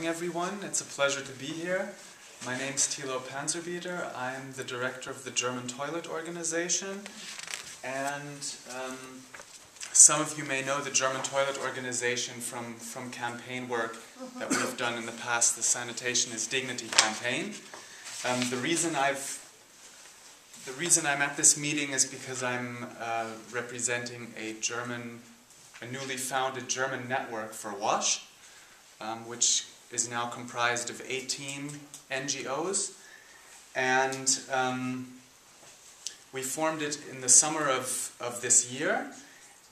morning, everyone. It's a pleasure to be here. My name's Thilo. I'm the director of the German Toilet Organization. And some of you may know the German Toilet Organization from campaign work that we've done in the past, the Sanitation is Dignity campaign. The reason I'm at this meeting is because I'm representing a newly founded German network for WASH, which is now comprised of 18 NGOs, and we formed it in the summer of this year.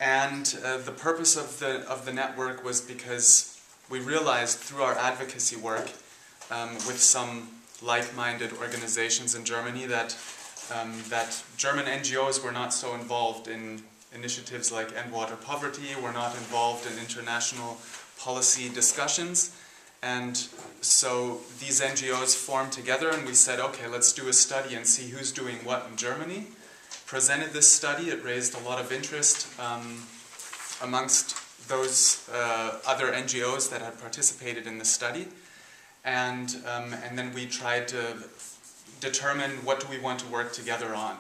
And the purpose of the network was because we realized through our advocacy work with some like-minded organizations in Germany that German NGOs were not so involved in initiatives like End Water Poverty, were not involved in international policy discussions. And so these NGOs formed together and we said, okay, let's do a study and see who's doing what in Germany. Presented this study, it raised a lot of interest amongst those other NGOs that had participated in the study. And then we tried to determine what do we want to work together on.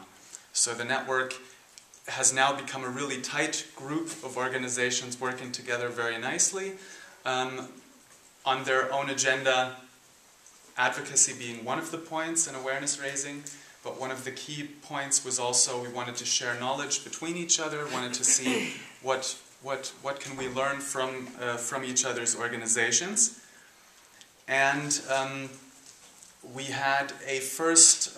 So the network has now become a really tight group of organizations working together very nicely on their own agenda, advocacy being one of the points and awareness raising, but one of the key points was also we wanted to share knowledge between each other, wanted to see what can we learn from each other's organizations. And we had a first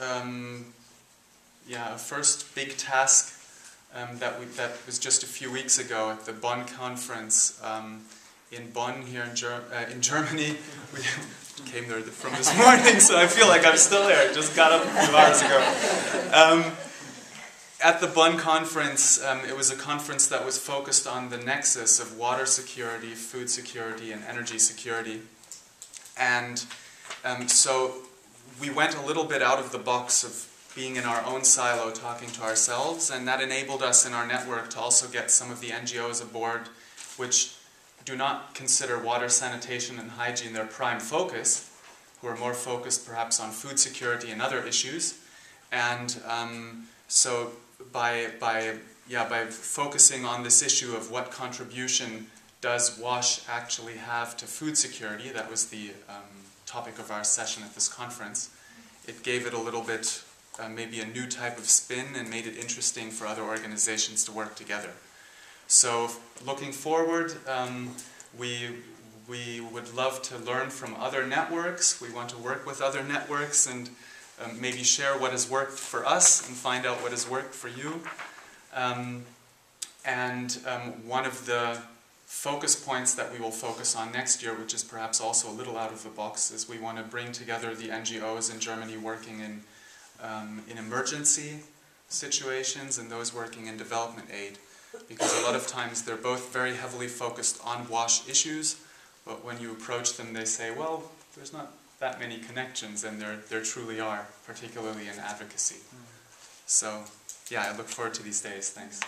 big task that was just a few weeks ago at the Bonn conference in Bonn here in Germany. We came there from this morning, so I feel like I'm still there. I just got up a few hours ago. At the Bonn conference, it was a conference that was focused on the nexus of water security, food security, and energy security. And so we went a little bit out of the box of being in our own silo, talking to ourselves, and that enabled us in our network to also get some of the NGOs aboard, which do not consider water, sanitation, and hygiene their prime focus, who are more focused perhaps on food security and other issues. And so by focusing on this issue of what contribution does WASH actually have to food security, that was the topic of our session at this conference, it gave it a little bit, maybe a new type of spin and made it interesting for other organizations to work together. So looking forward, we would love to learn from other networks. We want to work with other networks and maybe share what has worked for us and find out what has worked for you. One of the focus points that we will focus on next year, which is perhaps also a little out of the box, is we want to bring together the NGOs in Germany working in emergency situations and those working in development aid. Because a lot of times they're both very heavily focused on WASH issues, but when you approach them they say, well, there's not that many connections, and there truly are, particularly in advocacy. So, yeah, I look forward to these days. Thanks.